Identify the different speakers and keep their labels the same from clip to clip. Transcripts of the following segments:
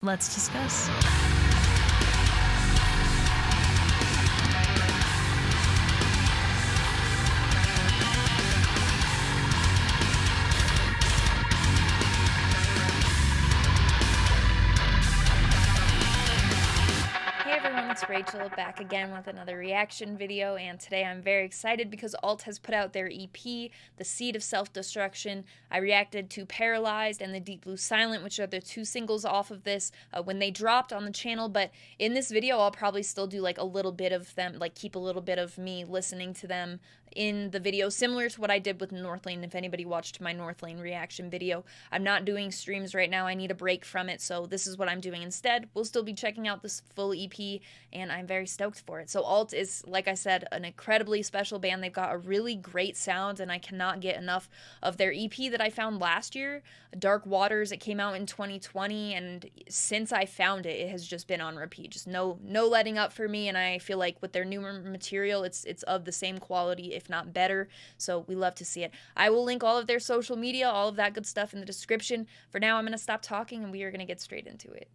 Speaker 1: Let's discuss.
Speaker 2: Hey everyone, it's Rachel back again with another reaction video, and today I'm very excited because ALLT has put out their EP, The Seed of Self-Destruction. I reacted to Paralyzed and The Deep Blue Silent, which are the two singles off of this when they dropped on the channel, but in this video I'll probably still do like a little bit of them, like keep a little bit of me listening to them in the video, similar to what I did with Northlane. If anybody watched my Northlane reaction video, I'm not doing streams right now. I need a break from it, so this is what I'm doing instead. We'll still be checking out this full EP, and I'm very stoked for it. So ALLT is, like I said, an incredibly special band. They've got a really great sound, and I cannot get enough of their EP that I found last year, Dark Waters. It came out in 2020, and since I found it, it has just been on repeat. Just no letting up for me, and I feel like with their newer material, it's of the same quality, if not better. So we love to see it. I will link all of their social media, all of that good stuff in the description. For now, I'm going to stop talking, and we are going to get straight into it.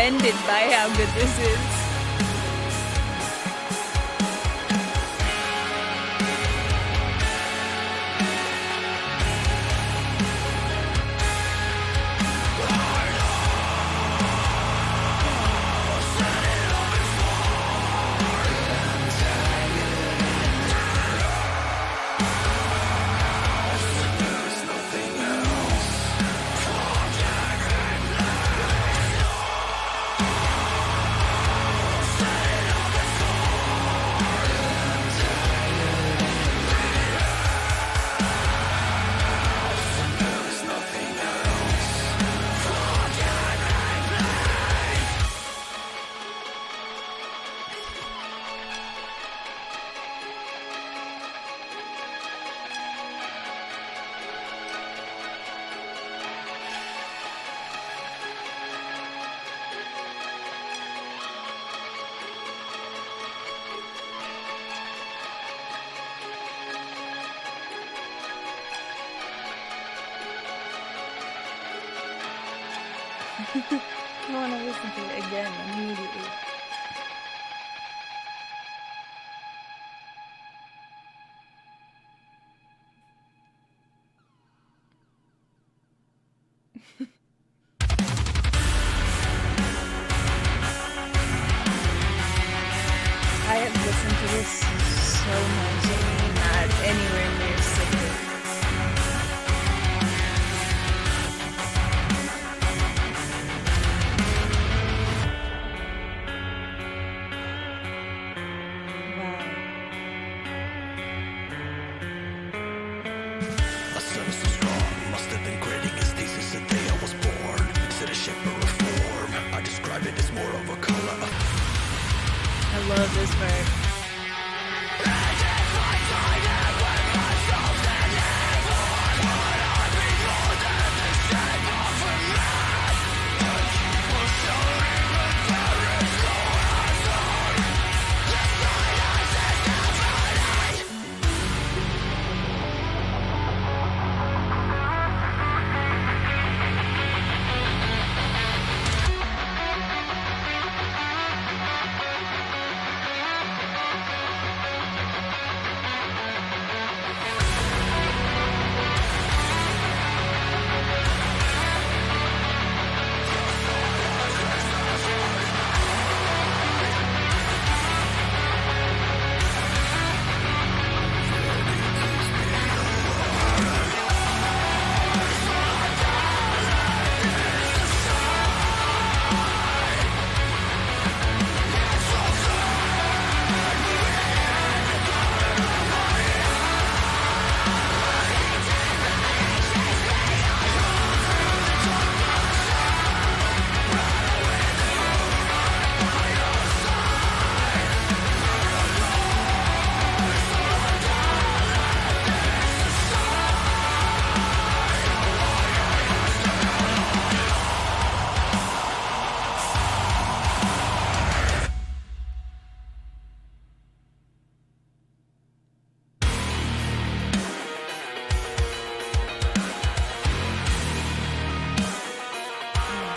Speaker 2: offended by how good this is. I want to listen to it again immediately. I have listened to this so much and I'm not anywhere near sick of it. I love this part.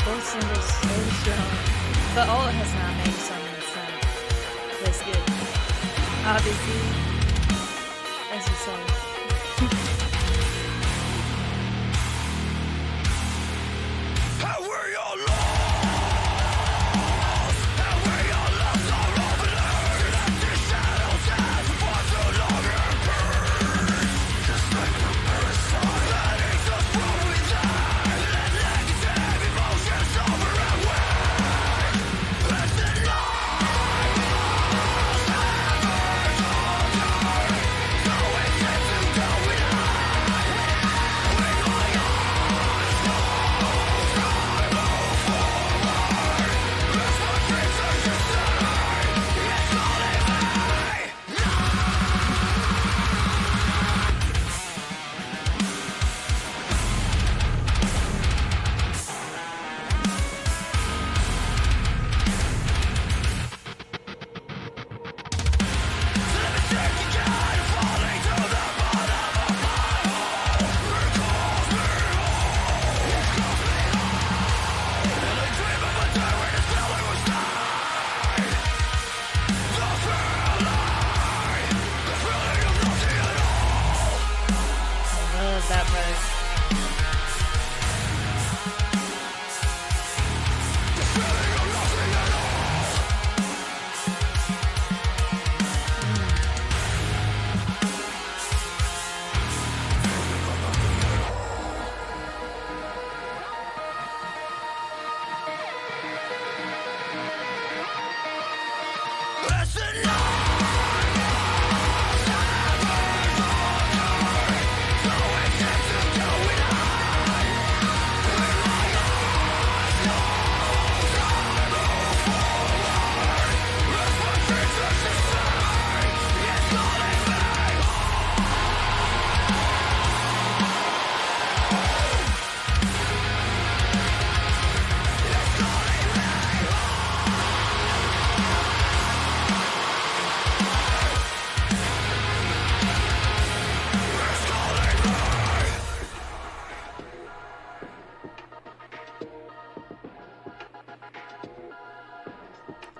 Speaker 2: Both singles so strong, but ALLT has not made a song that's not this good. Obviously, as you said.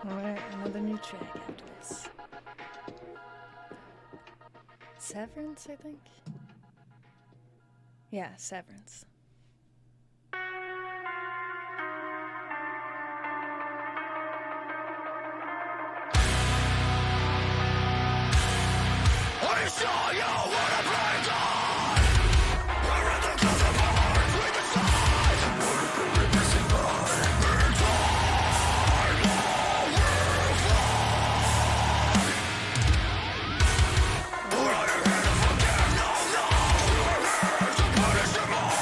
Speaker 2: Alright, another new track after this. Severance, I think? Yeah, Severance.
Speaker 1: I saw you when I prayed on. Where are the clouds apart with the sun? We're missing blood. We're torn. We're flawed. We're not here to forgive, no, no. We're here to punish them all.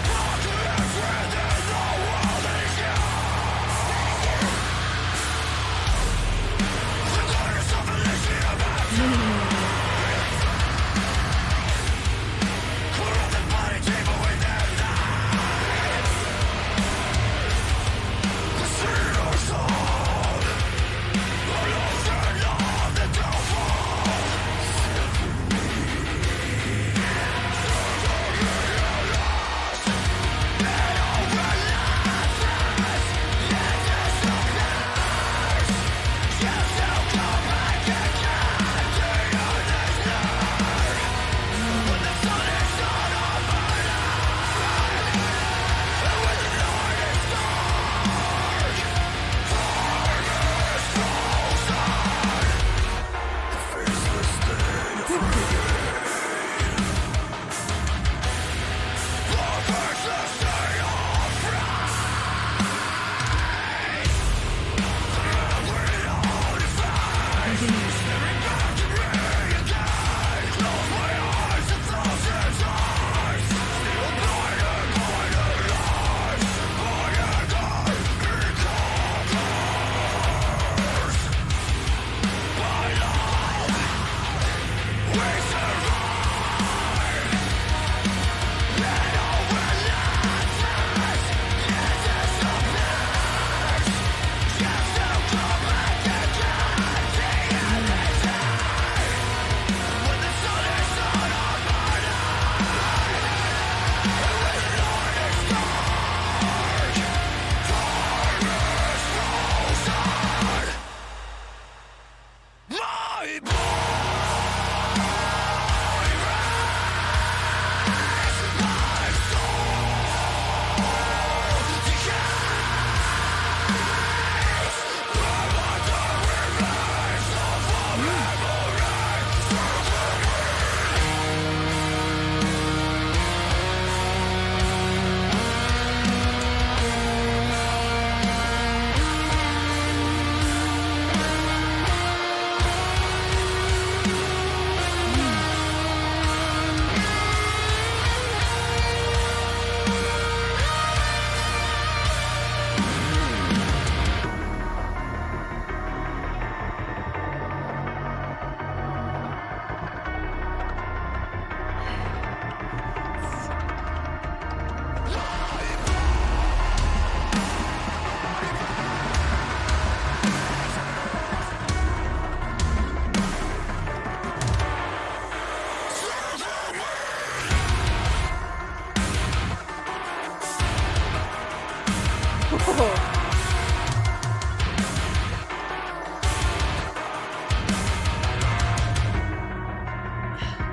Speaker 1: Not to live within the world that is you. The goddess of Elysium has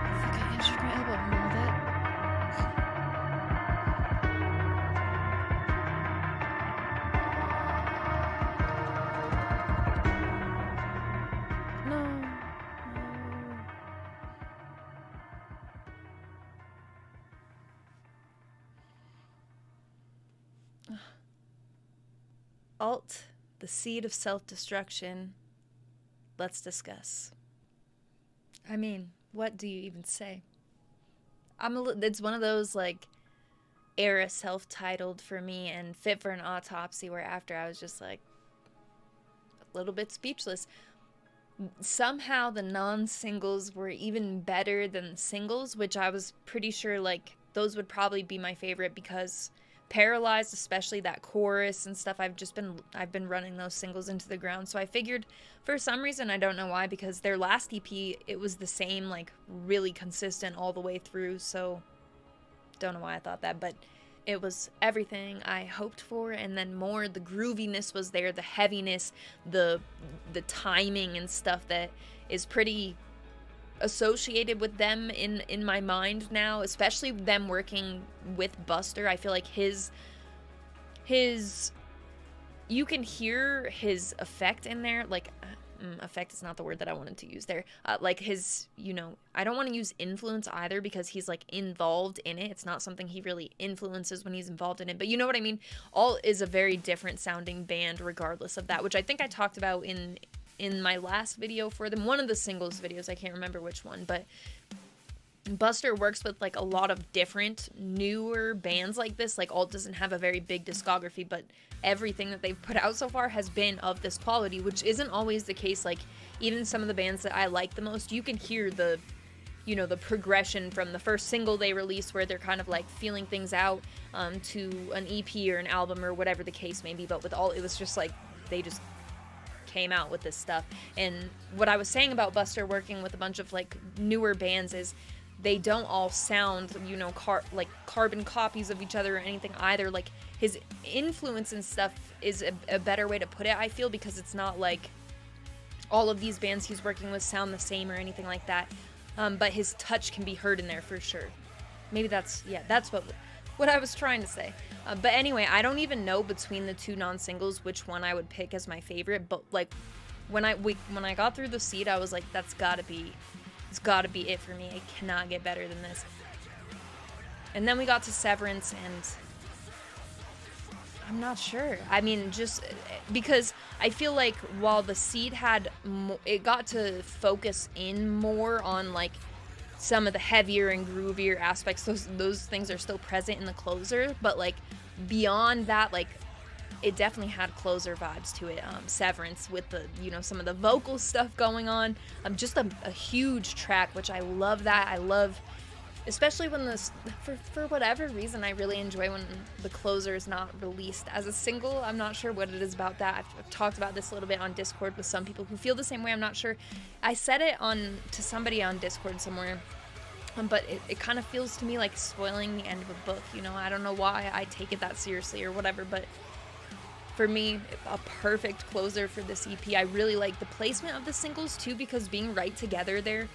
Speaker 2: I think I injured my elbow. Remember that? ALLT, the seed of self-destruction. Let's discuss. I mean, what do you even say? It's one of those, like, era self-titled for me and Fit for an Autopsy, where after I was just, like, a little bit speechless. Somehow the non-singles were even better than the singles, which I was pretty sure, like, those would probably be my favorite, because Paralyzed, especially that chorus and stuff, I've been running those singles into the ground. So I figured, for some reason, I don't know why, because their last EP, it was the same, like, really consistent all the way through. So don't know why I thought that, but it was everything I hoped for, and then more. The grooviness was there, the heaviness, the timing and stuff that is pretty associated with them in my mind now, especially them working with Buster. I feel like his you can hear his effect in there, like effect is not the word that I wanted to use there, like his, you know, I don't want to use influence either, because he's like involved in it. It's not something he really influences when he's involved in it, but you know what I mean. ALLT is a very different sounding band regardless of that, which I think I talked about in my last video for them, one of the singles videos, I can't remember which one, but Buster works with like a lot of different newer bands like this. Like, ALLT doesn't have a very big discography, but everything that they've put out so far has been of this quality, which isn't always the case. Like, even some of the bands that I like the most, you can hear the, you know, the progression from the first single they released, where they're kind of like feeling things out, to an EP or an album or whatever the case may be. But with ALLT, it was just like they just came out with this stuff. And what I was saying about Buster working with a bunch of like newer bands is they don't all sound, you know, like carbon copies of each other or anything either. Like, his influence and stuff is a better way to put it, I feel, because it's not like all of these bands he's working with sound the same or anything like that. But his touch can be heard in there for sure. Maybe that's what I was trying to say. But anyway, I don't even know between the two non-singles which one I would pick as my favorite. But like, when I got through the seed, I was like, it's gotta be it for me. It cannot get better than this. And then we got to Severance, and I'm not sure. I mean, just because I feel like while the seed had, it got to focus in more on like some of the heavier and groovier aspects. Those things are still present in the closer, but like beyond that, like, it definitely had closer vibes to it. Severance, with the, you know, some of the vocal stuff going on. Just a huge track, which I love that. I love, especially when this, for whatever reason, I really enjoy when the closer is not released as a single. I'm not sure what it is about that. I've talked about this a little bit on Discord with some people who feel the same way. I'm not sure. I said it to somebody on Discord somewhere, but it kind of feels to me like spoiling the end of a book. You know, I don't know why I take it that seriously or whatever, but for me, a perfect closer for this EP. I really like the placement of the singles too, because being right together there,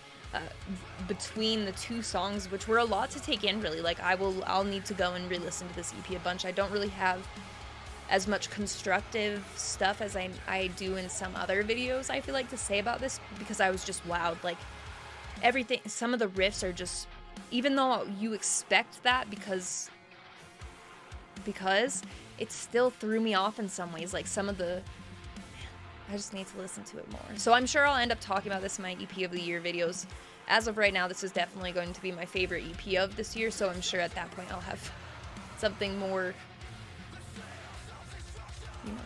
Speaker 2: between the two songs, which were a lot to take in, really. Like, I'll need to go and re-listen to this EP a bunch. I don't really have as much constructive stuff as I do in some other videos, I feel like, to say about this, because I was just wowed. Like, everything, some of the riffs are just, even though you expect that, because it still threw me off in some ways. Like, some of the, I just need to listen to it more. So I'm sure I'll end up talking about this in my EP of the year videos. As of right now, this is definitely going to be my favorite EP of this year, so I'm sure at that point I'll have something more, you know,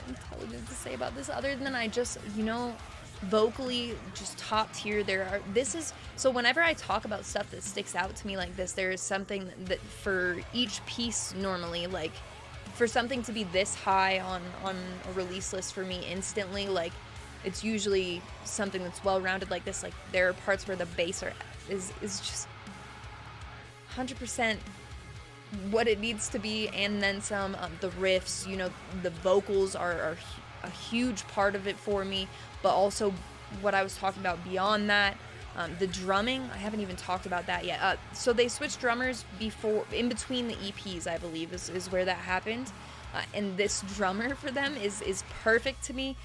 Speaker 2: intelligent to say about this, other than I just, you know, vocally just top tier. So whenever I talk about stuff that sticks out to me like this, there is something that for each piece normally, like, for something to be this high on a release list for me instantly, like, it's usually something that's well-rounded like this. Like, there are parts where the bass is just 100% what it needs to be, and then some. The riffs, you know, the vocals are a huge part of it for me, but also what I was talking about beyond that. The drumming, I haven't even talked about that yet. So they switched drummers in between the EPs, I believe, is where that happened. And this drummer for them is perfect to me.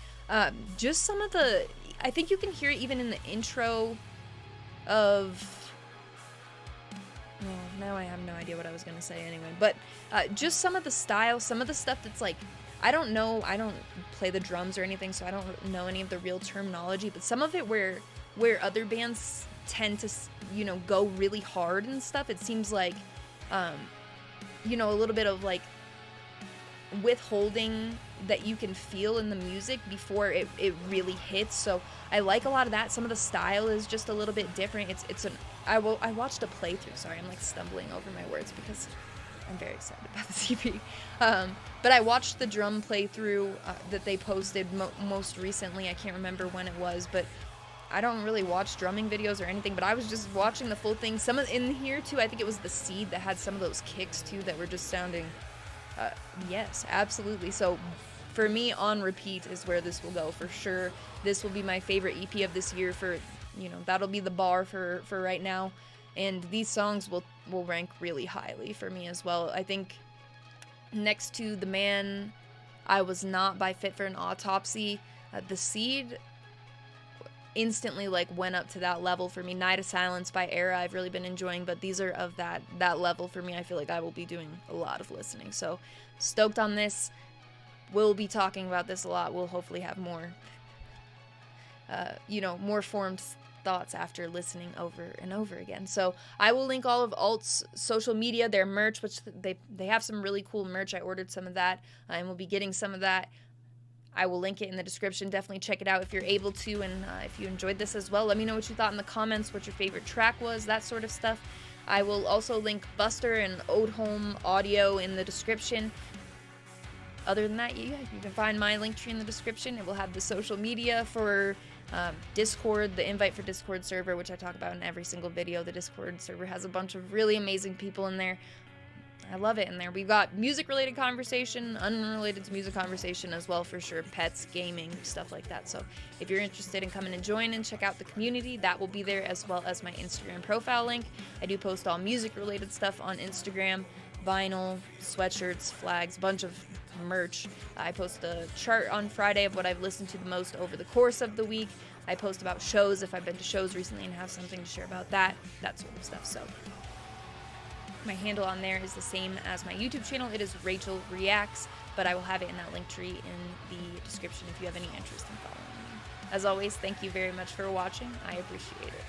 Speaker 2: Just some of the, I think you can hear it even in the intro of, oh, now I have no idea what I was gonna say anyway. But just some of the style, some of the stuff that's like, I don't play the drums or anything, so I don't know any of the real terminology, but some of it where other bands tend to, you know, go really hard and stuff, it seems like, you know, a little bit of like withholding that you can feel in the music before it really hits. So I like a lot of that. Some of the style is just a little bit different. I watched a playthrough. Sorry, I'm like stumbling over my words because I'm very excited about this EP. But I watched the drum playthrough that they posted most recently. I can't remember when it was, but I don't really watch drumming videos or anything, but I was just watching the full thing. Some of in here too, I think it was the Seed that had some of those kicks too that were just sounding, yes, absolutely. So for me, on repeat is where this will go for sure. This will be my favorite EP of this year for, you know, that'll be the bar for right now. And these songs will rank really highly for me as well. I think next to The Man I Was Not by Fit for an Autopsy, The Seed instantly like went up to that level for me. Night of Silence by Era I've really been enjoying, but these are of that level for me. I feel like I will be doing a lot of listening, so stoked on this. We'll be talking about this a lot. We'll hopefully have more you know, more formed thoughts after listening over and over again. So I will link all of ALLT's social media, their merch, which they have some really cool merch. I ordered some of that, and we'll be getting some of that. I will link it in the description. Definitely check it out if you're able to, and if you enjoyed this as well, let me know what you thought in the comments, what your favorite track was, that sort of stuff. I will also link Buster and Odeholm audio in the description. Other than that, yeah, you can find my link tree in the description. It will have the social media for Discord, the invite for Discord server, which I talk about in every single video. The Discord server has a bunch of really amazing people in there. I love it in there. We've got music-related conversation, unrelated to music conversation as well for sure, pets, gaming, stuff like that. So if you're interested in coming and join and check out the community, that will be there, as well as my Instagram profile link. I do post all music-related stuff on Instagram, vinyl, sweatshirts, flags, bunch of merch. I post a chart on Friday of what I've listened to the most over the course of the week. I post about shows if I've been to shows recently and have something to share about that sort of stuff. So my handle on there is the same as my YouTube channel. It is Rachel Reacts, but I will have it in that link tree in the description if you have any interest in following me. As always, thank you very much for watching. I appreciate it.